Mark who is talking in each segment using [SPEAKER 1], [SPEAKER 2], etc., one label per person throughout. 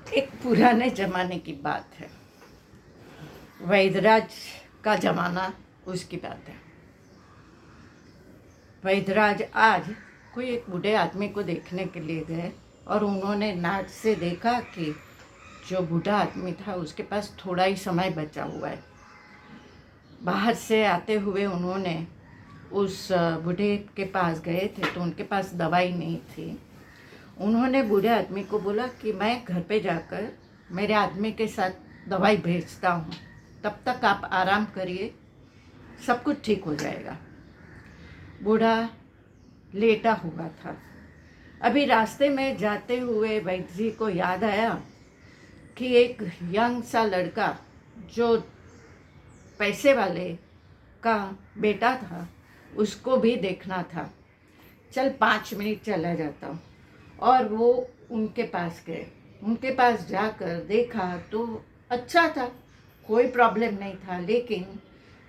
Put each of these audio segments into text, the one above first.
[SPEAKER 1] एक पुराने ज़माने की बात है। वैदराज का ज़माना उसकी बात है। वैदराज आज कोई एक बूढ़े आदमी को देखने के लिए गए और उन्होंने नाट से देखा कि जो बूढ़ा आदमी था उसके पास थोड़ा ही समय बचा हुआ है। बाहर से आते हुए उन्होंने उस बूढ़े के पास गए थे तो उनके पास दवाई नहीं थी। उन्होंने बूढ़े आदमी को बोला कि मैं घर पे जाकर मेरे आदमी के साथ दवाई भेजता हूँ, तब तक आप आराम करिए, सब कुछ ठीक हो जाएगा। बूढ़ा लेटा हुआ था। अभी रास्ते में जाते हुए वैद्य जी को याद आया कि एक यंग सा लड़का जो पैसे वाले का बेटा था उसको भी देखना था। चल 5 मिनट चला जाता हूँ। और वो उनके पास गए। उनके पास जाकर देखा तो अच्छा था, कोई प्रॉब्लम नहीं था, लेकिन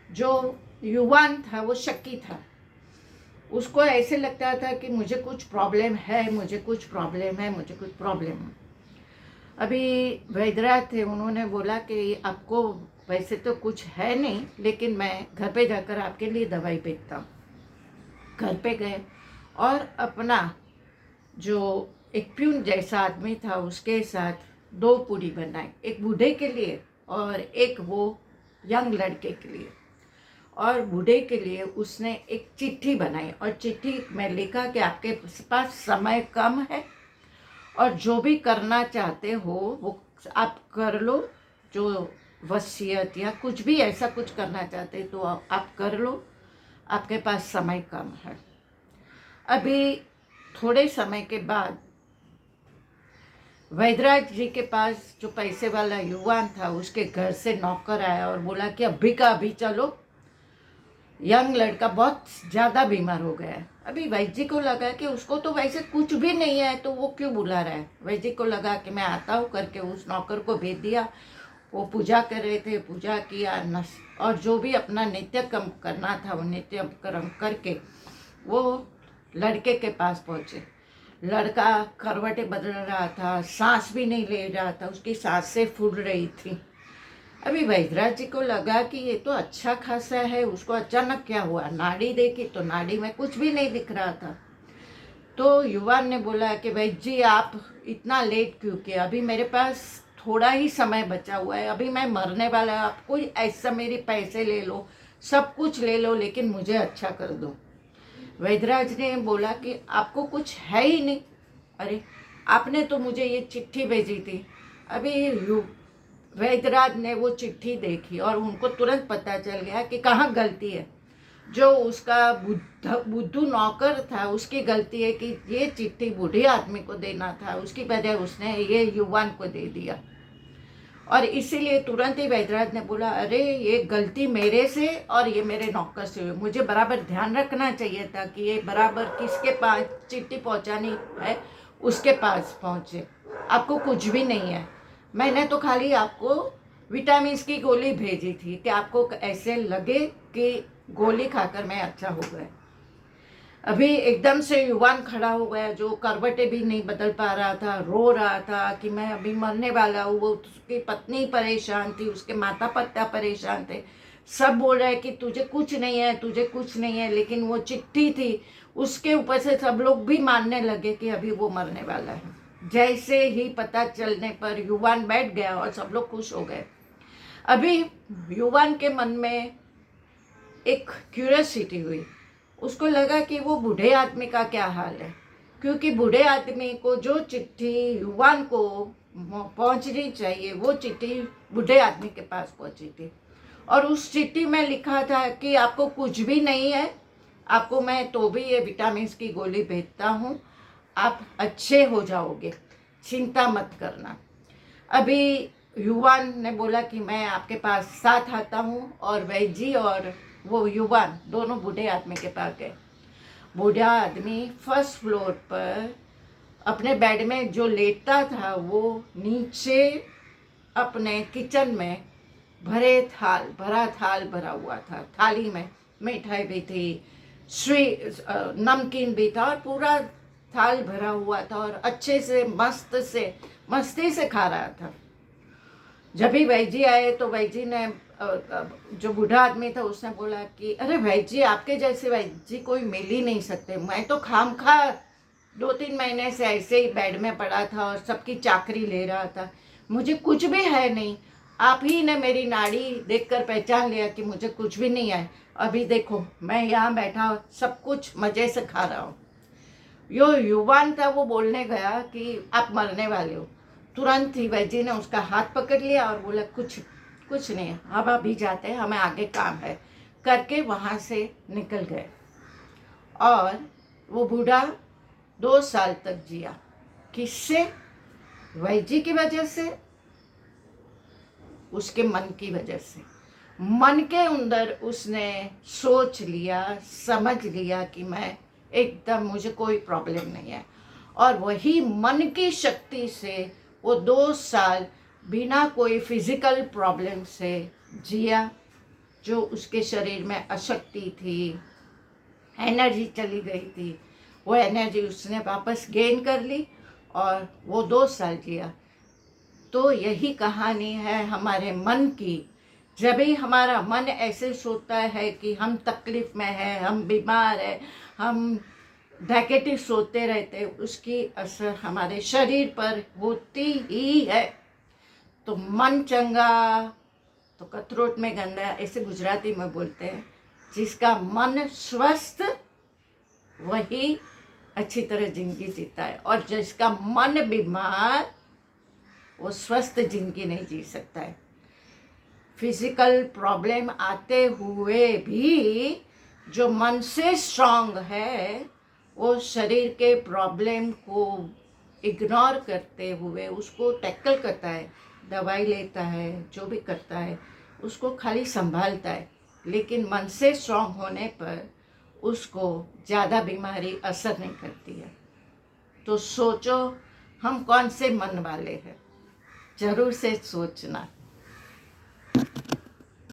[SPEAKER 1] जो युवान था वो शक्की था। उसको ऐसे लगता था कि मुझे कुछ प्रॉब्लम है, मुझे कुछ प्रॉब्लम है, मुझे कुछ प्रॉब्लम है। अभी वैद्यराज थे, उन्होंने बोला कि आपको वैसे तो कुछ है नहीं, लेकिन मैं घर पे जाकर आपके लिए दवाई भेजता हूँ। घर पे गए और अपना जो एक प्यून जैसा आदमी था उसके साथ 2 पूरी बनाई, एक बूढ़े के लिए और एक वो यंग लड़के के लिए। और बूढ़े के लिए उसने एक चिट्ठी बनाई और चिट्ठी में लिखा कि आपके पास समय कम है और जो भी करना चाहते हो वो आप कर लो, जो वसीयत या कुछ भी ऐसा कुछ करना चाहते तो आप कर लो, आपके पास समय कम है। अभी थोड़े समय के बाद वैद्यराज जी के पास जो पैसे वाला युवान था उसके घर से नौकर आया और बोला कि अभी का अभी चलो, यंग लड़का बहुत ज़्यादा बीमार हो गया है। अभी वैद्य जी को लगा कि उसको तो वैसे कुछ भी नहीं है तो वो क्यों बुला रहा है। वैद्य जी को लगा कि मैं आता हूँ करके उस नौकर को भेज दिया। वो पूजा कर रहे थे, पूजा किया और जो भी अपना नित्य कर्म करना था वो नित्य कर्म करके वो लड़के के पास पहुँचे। लड़का करवटें बदल रहा था, सांस भी नहीं ले रहा था, उसकी सांसें फूल रही थी। अभी वैद्यराज जी को लगा कि ये तो अच्छा खासा है, उसको अचानक क्या हुआ। नाड़ी देखी तो नाड़ी में कुछ भी नहीं दिख रहा था। तो युवान ने बोला कि वैद्य जी आप इतना लेट क्यों किया, अभी मेरे पास थोड़ा ही समय बचा हुआ है, अभी मैं मरने वाला है, आप कोई ऐसा मेरे पैसे ले लो, सब कुछ ले लो, लेकिन मुझे अच्छा कर दो। वैद्यराज ने बोला कि आपको कुछ है ही नहीं। अरे आपने तो मुझे ये चिट्ठी भेजी थी। अभी वैद्यराज ने वो चिट्ठी देखी और उनको तुरंत पता चल गया कि कहाँ गलती है। जो उसका बुद्धू नौकर था उसकी गलती है कि ये चिट्ठी बूढ़े आदमी को देना था, उसकी वजह उसने ये युवान को दे दिया। और इसीलिए तुरंत ही वैद्यराज ने बोला अरे ये गलती मेरे से और ये मेरे नौकर से हुई, मुझे बराबर ध्यान रखना चाहिए था कि ये बराबर किसके पास चिट्ठी पहुंचानी है उसके पास पहुंचे। आपको कुछ भी नहीं है, मैंने तो खाली आपको विटामिन की गोली भेजी थी कि आपको ऐसे लगे कि गोली खाकर मैं अच्छा हो गया। अभी एकदम से युवान खड़ा हो गया जो करवटें भी नहीं बदल पा रहा था, रो रहा था कि मैं अभी मरने वाला हूँ। वो उसकी पत्नी परेशान थी, उसके माता पिता परेशान थे, सब बोल रहे कि तुझे कुछ नहीं है, तुझे कुछ नहीं है, लेकिन वो चिट्ठी थी उसके ऊपर से सब लोग भी मानने लगे कि अभी वो मरने वाला है। जैसे ही पता चलने पर युवान बैठ गया और सब लोग खुश हो गए। अभी युवान के मन में एक क्यूरियोसिटी हुई, उसको लगा कि वो बूढ़े आदमी का क्या हाल है, क्योंकि बूढ़े आदमी को जो चिट्ठी युवान को पहुंचनी चाहिए वो चिट्ठी बूढ़े आदमी के पास पहुंची थी। और उस चिट्ठी में लिखा था कि आपको कुछ भी नहीं है, आपको मैं तो भी ये विटामिन की गोली भेजता हूँ, आप अच्छे हो जाओगे, चिंता मत करना। अभी युवान ने बोला कि मैं आपके पास साथ आता हूँ और वैद्य जी और वो युवान दोनों बूढ़े आदमी के पास गए। बूढ़ा आदमी फर्स्ट फ्लोर पर अपने बेड में जो लेटता था वो नीचे अपने किचन में भरा थाल भरा हुआ था। थाली में मिठाई भी थी, नमकीन भी था और पूरा थाल भरा हुआ था और अच्छे से मस्त से मस्ती से खा रहा था। जब भी भाई जी आए तो भाई जी ने जो बूढ़ा आदमी था उसने बोला कि अरे भाई जी, आपके जैसे भाई जी कोई मिल ही नहीं सकते। मैं तो खामखा 2-3 महीने से ऐसे ही बेड में पड़ा था और सबकी चाकरी ले रहा था, मुझे कुछ भी है नहीं। आप ही ने मेरी नाड़ी देखकर पहचान लिया कि मुझे कुछ भी नहीं है। अभी देखो मैं यहाँ बैठा सब कुछ मज़े से खा रहा हूँ। यो युवान था, वो बोलने गया कि आप मरने वाले हो। तुरंत ही वैजी ने उसका हाथ पकड़ लिया और बोला कुछ कुछ नहीं, हम अभी जाते हैं, हमें आगे काम है, करके वहाँ से निकल गए। और वो बूढ़ा 2 साल तक जिया। किससे? वैजी की वजह से, उसके मन की वजह से। मन के अंदर उसने सोच लिया, समझ लिया कि मैं एकदम, मुझे कोई प्रॉब्लम नहीं है। और वही मन की शक्ति से वो 2 साल बिना कोई फिजिकल प्रॉब्लम से जिया। जो उसके शरीर में अशक्ति थी, एनर्जी चली गई थी, वो एनर्जी उसने वापस गेन कर ली और वो 2 साल जिया। तो यही कहानी है हमारे मन की। जब भी हमारा मन ऐसे सोचता है कि हम तकलीफ में हैं, हम बीमार हैं, हम नेगेटिव सोते रहते, उसकी असर हमारे शरीर पर होती ही है। तो मन चंगा तो कथरोट में गंदा, ऐसे गुजराती में बोलते हैं। जिसका मन स्वस्थ वही अच्छी तरह जिंदगी जीता है, और जिसका मन बीमार वो स्वस्थ जिंदगी नहीं जी सकता है। फिजिकल प्रॉब्लम आते हुए भी जो मन से स्ट्रांग है वो शरीर के प्रॉब्लम को इग्नोर करते हुए उसको टैकल करता है, दवाई लेता है, जो भी करता है उसको खाली संभालता है। लेकिन मन से स्ट्रांग होने पर उसको ज़्यादा बीमारी असर नहीं करती है। तो सोचो हम कौन से मन वाले हैं, जरूर से सोचना।